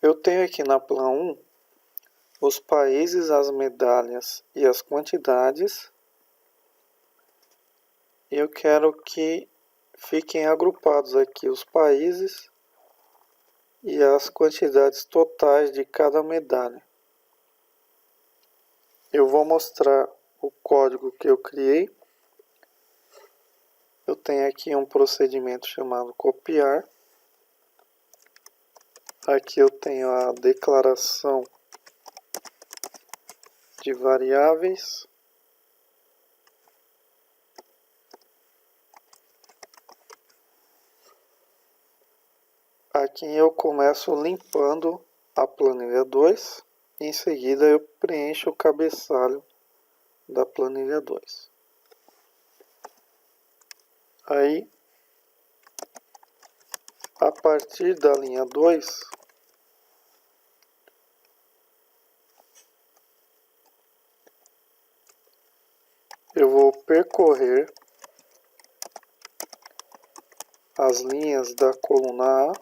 Eu tenho aqui na Plan 1 os países, as medalhas e as quantidades. Eu quero que fiquem agrupados aqui os países e as quantidades totais de cada medalha. Eu vou mostrar o código que eu criei. Eu tenho aqui um procedimento chamado copiar. Aqui eu tenho a declaração de variáveis. Aqui eu começo limpando a planilha 2. Em seguida eu preencho o cabeçalho da planilha 2. Aí, a partir da linha 2, eu vou percorrer as linhas da coluna A,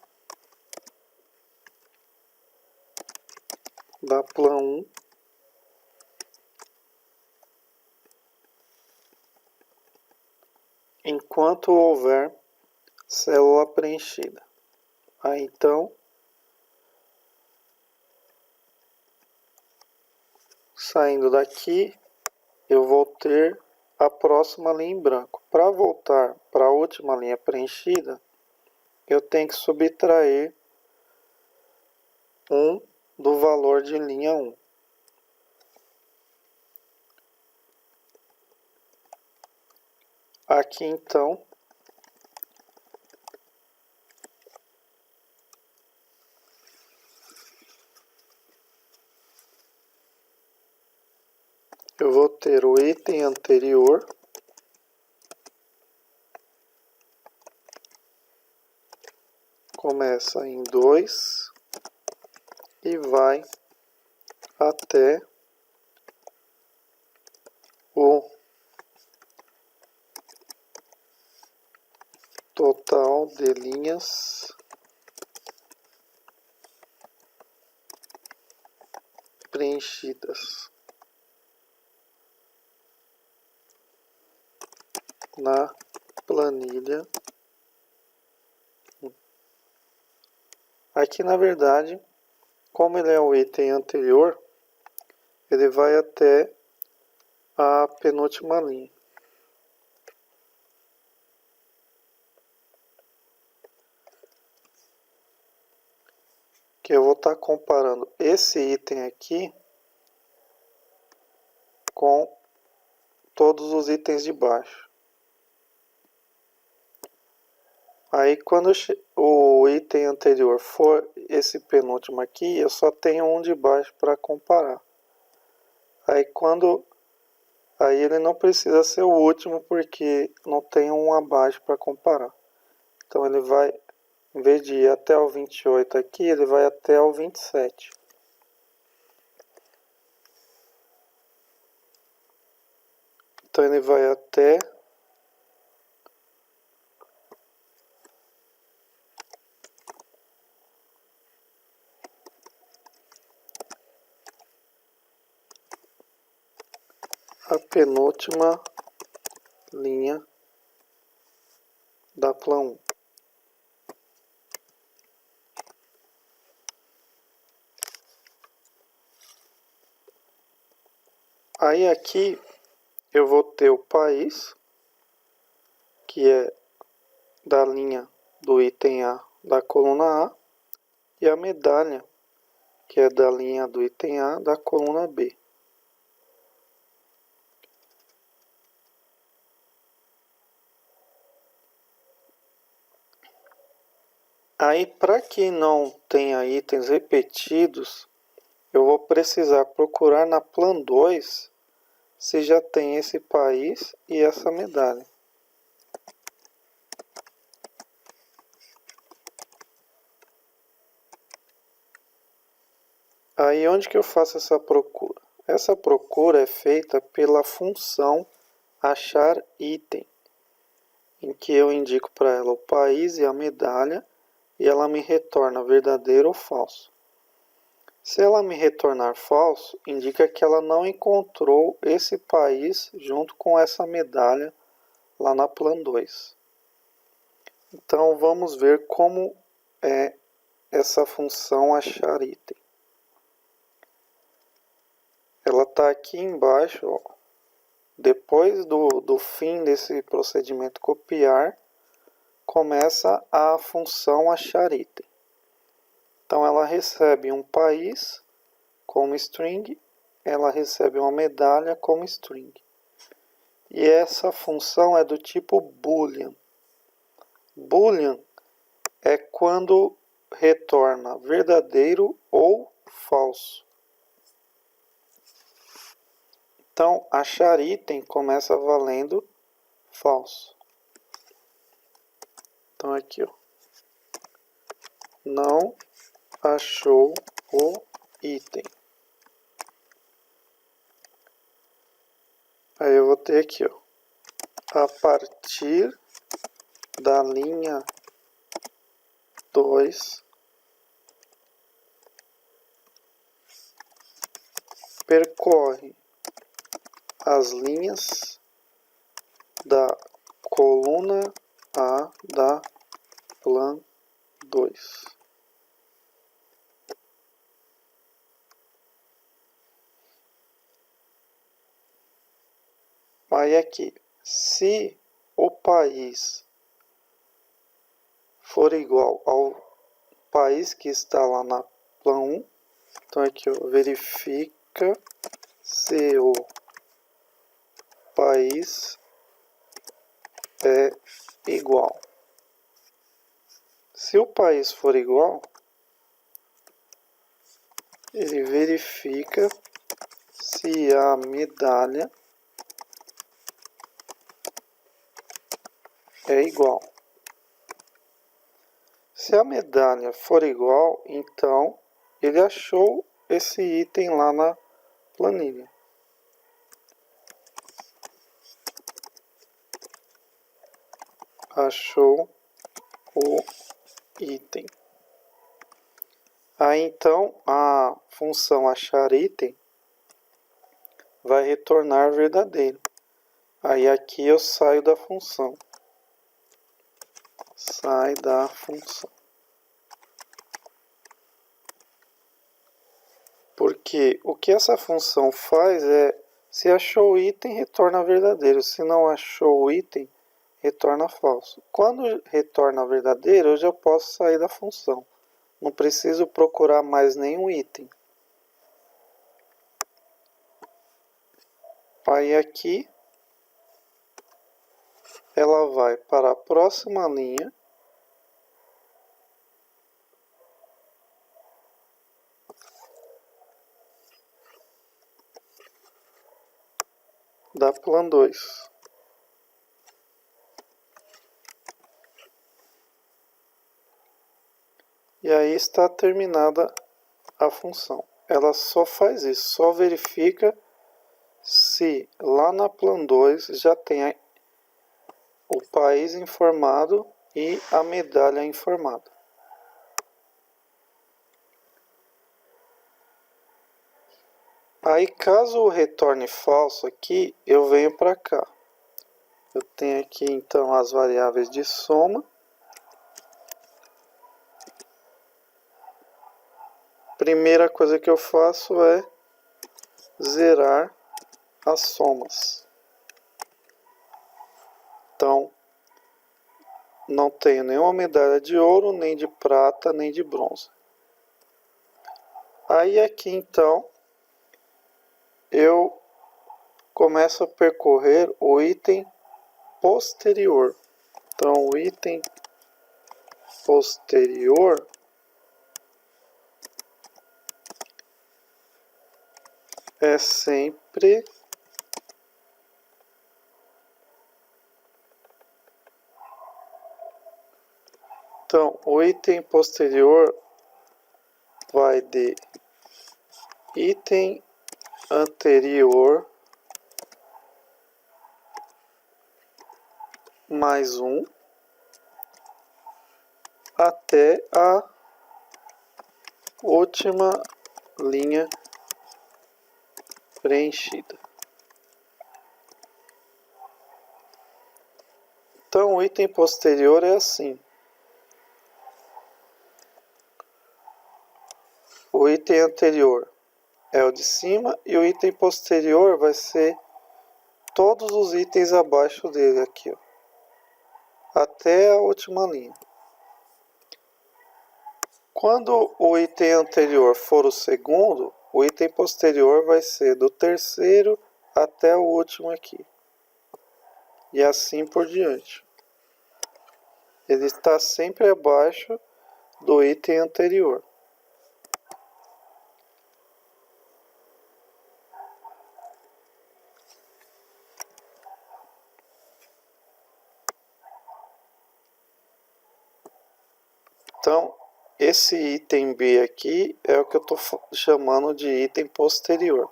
da Plan 1, enquanto houver célula preenchida. Aí então, saindo daqui, eu vou ter a próxima linha em branco. Para voltar para a última linha preenchida, eu tenho que subtrair 1 do valor de linha 1. Aqui então, eu vou ter o item anterior começa em 2 e vai até o total de linhas preenchidas na planilha. Aqui, na verdade, como ele é o item anterior, ele vai até a penúltima linha. Que eu vou estar comparando esse item aqui com todos os itens de baixo. Aí quando o item anterior for esse penúltimo aqui, eu só tenho um de baixo para comparar. Aí ele não precisa ser o último porque não tem um abaixo para comparar. Então ele vai, em vez de ir até o 28 aqui, ele vai até o 27. Então ele vai até a penúltima linha da Plan 1. Aí aqui eu vou ter o país, que é da linha do item A da coluna A, e a medalha, que é da linha do item A da coluna B. Aí, para que não tenha itens repetidos, eu vou precisar procurar na Plan 2 se já tem esse país e essa medalha. Aí onde que eu faço essa procura? Essa procura é feita pela função achar item, em que eu indico para ela o país e a medalha, e ela me retorna verdadeiro ou falso. Se ela me retornar falso, indica que ela não encontrou esse país junto com essa medalha lá na plan 2. Então vamos ver como é essa função achar item. Ela está aqui embaixo, ó. Depois do fim desse procedimento copiar, começa a função achar item. Então ela recebe um país como string, ela recebe uma medalha como string. E essa função é do tipo boolean. Boolean é quando retorna verdadeiro ou falso. Então, achar item começa valendo falso. Então, aqui, ó. Não achou o item. Aí eu vou ter aqui, ó. A partir da linha 2, percorre as linhas da coluna A da plan 2. Aí aqui, se o país for igual ao país que está lá na plan 1, então aqui, ó, verifica se o país é igual. Se o país for igual, ele verifica se a medalha é igual. Se a medalha for igual, então ele achou esse item lá na planilha. Achou o item. Aí então a função achar item vai retornar verdadeiro. Aí aqui eu saio da função. Sai da função. Porque o que essa função faz é, se achou o item, retorna verdadeiro. Se não achou o item, retorna falso. Quando retorna verdadeiro, eu já posso sair da função. Não preciso procurar mais nenhum item. Aí aqui, ela vai para a próxima linha. Da plan 2. E aí está terminada a função. Ela só faz isso, só verifica se lá na plan 2 já tem o país informado e a medalha informada. Aí caso retorne falso aqui, eu venho para cá. Eu tenho aqui então as variáveis de soma. Primeira coisa que eu faço é zerar as somas. Então, não tenho nenhuma medalha de ouro, nem de prata, nem de bronze. Aí aqui então, eu começo a percorrer o item posterior. Então, o item posterior é sempre então, o item posterior vai de item anterior mais um até a última linha preenchida. Então o item posterior é assim. O item anterior é o de cima e o item posterior vai ser todos os itens abaixo dele aqui, ó, até a última linha. Quando o item anterior for o segundo, o item posterior vai ser do terceiro até o último aqui. E assim por diante. Ele está sempre abaixo do item anterior. Então, esse item B aqui é o que eu estou chamando de item posterior.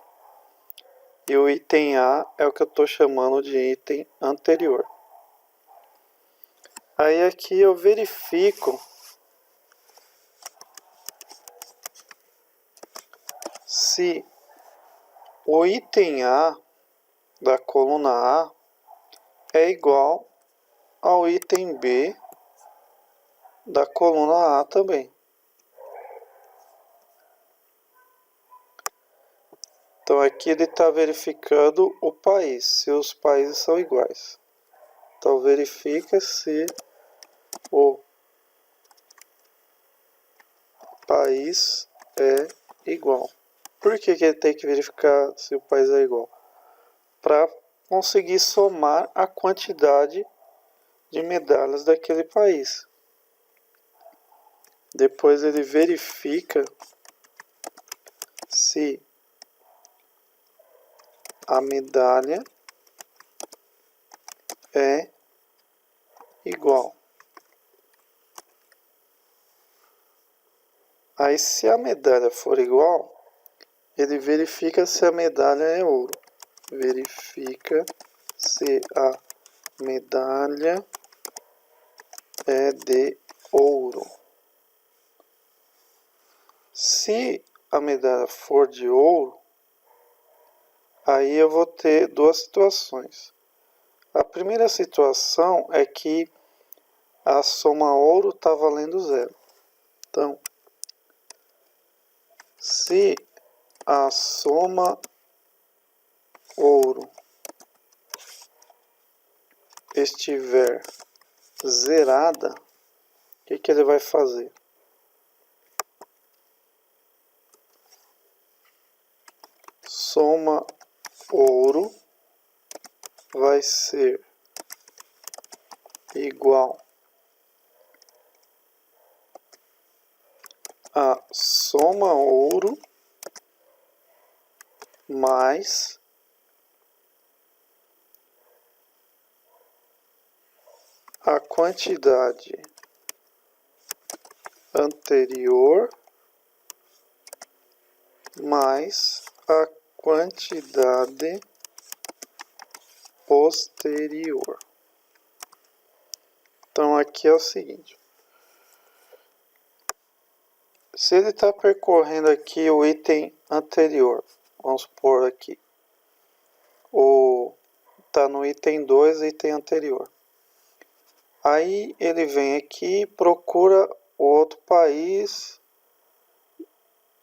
E o item A é o que eu estou chamando de item anterior. Aí aqui eu verifico se o item A da coluna A é igual ao item B da coluna A também. Então aqui ele está verificando o país, se os países são iguais. Então verifica se o país é igual. Por que ele tem que verificar se o país é igual? Para conseguir somar a quantidade de medalhas daquele país. Depois ele verifica se a medalha é igual. Aí se a medalha for igual, ele verifica se a medalha é ouro. Verifica se a medalha é de ouro. Se a medalha for de ouro, aí eu vou ter duas situações. A primeira situação é que a soma ouro está valendo zero. Então, se a soma ouro estiver zerada, o que ele vai fazer? Soma ouro vai ser igual a soma ouro mais a quantidade anterior mais a quantidade posterior. Então aqui é o seguinte. Se ele está percorrendo aqui o item anterior, vamos supor aqui, está no item 2, item anterior. Aí ele vem aqui, procura o outro país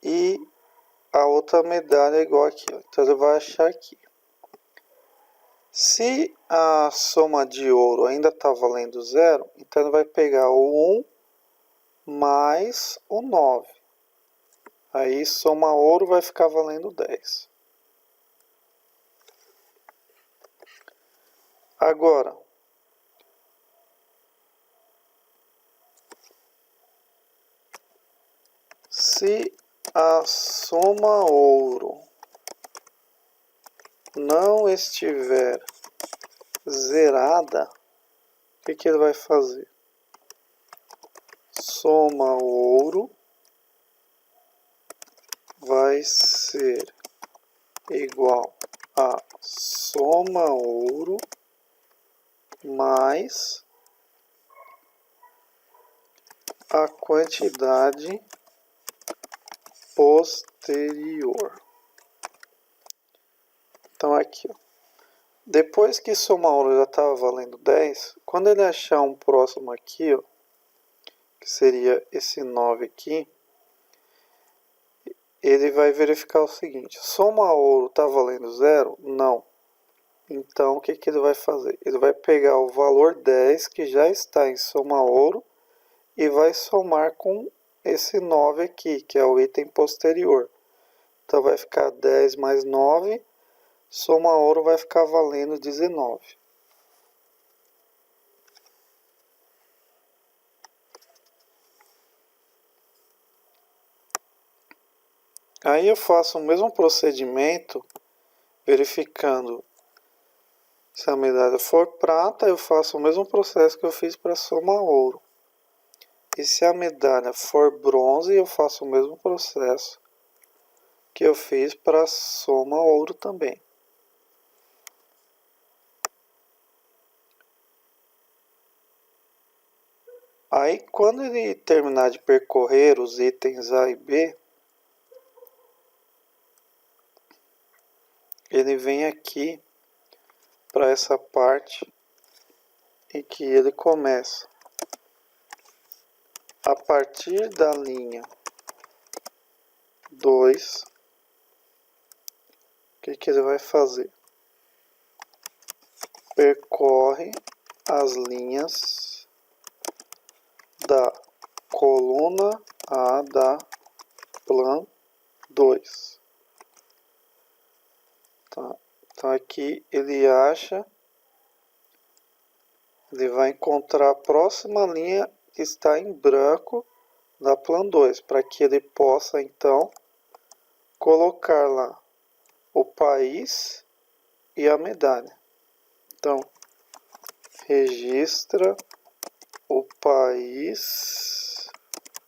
e a outra medalha é igual aqui. Ó. Então ele vai achar aqui. Se a soma de ouro ainda está valendo zero, então ele vai pegar o 1 mais o 9. Aí soma ouro vai ficar valendo 10. Agora, se a soma ouro não estiver zerada, o que ele vai fazer? Soma ouro vai ser igual a soma ouro mais a quantidade posterior. Então aqui, ó. Depois que soma ouro já estava valendo 10, quando ele achar um próximo aqui, ó, que seria esse 9 aqui, ele vai verificar o seguinte: soma ouro está valendo 0? Não. Então o que ele vai fazer? Ele vai pegar o valor 10 que já está em soma ouro e vai somar com esse 9 aqui, que é o item posterior. Então vai ficar 10 mais 9, soma ouro vai ficar valendo 19. Aí eu faço o mesmo procedimento, verificando se a medalha for prata, eu faço o mesmo processo que eu fiz para soma ouro. E se a medalha for bronze, eu faço o mesmo processo que eu fiz para soma ouro também. Aí, quando ele terminar de percorrer os itens A e B, ele vem aqui para essa parte em que ele começa. A partir da linha 2, o que ele vai fazer? Percorre as linhas da coluna A da plan 2. Tá? Então aqui ele acha, ele vai encontrar a próxima linha que está em branco da plan 2, para que ele possa então colocar lá o país e a medalha. Então, registra o país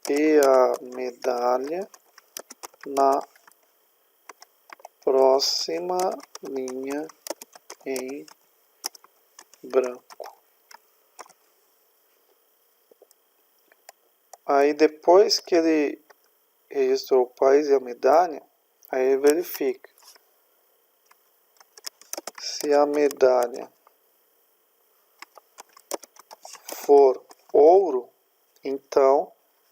e a medalha na próxima linha em branco. Aí depois que ele registrou o país e a medalha, aí ele verifica se a medalha for ouro, então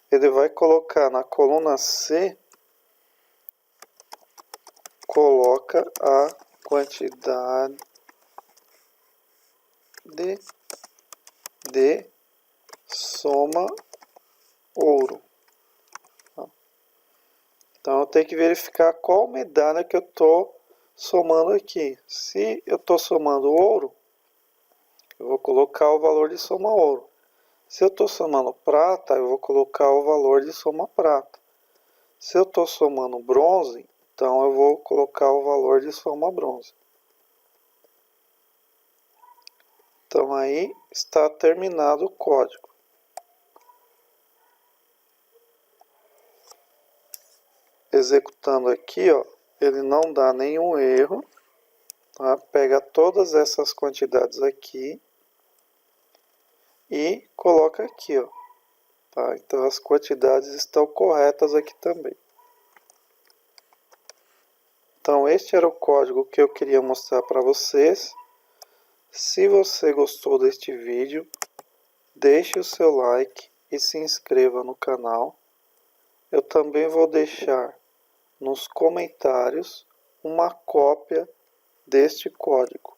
ele vai colocar na coluna C, coloca a quantidade de soma ouro. Então eu tenho que verificar qual medalha que eu estou somando aqui. Se eu estou somando ouro, eu vou colocar o valor de soma ouro. Se eu estou somando prata, eu vou colocar o valor de soma prata. Se eu estou somando bronze, então eu vou colocar o valor de soma bronze. Então aí está terminado o código. Executando aqui, ó, ele não dá nenhum erro. Tá? Pega todas essas quantidades aqui e coloca aqui, ó. Tá? Então as quantidades estão corretas aqui também. Então este era o código que eu queria mostrar para vocês. Se você gostou deste vídeo, deixe o seu like e se inscreva no canal. Eu também vou deixar nos comentários uma cópia deste código.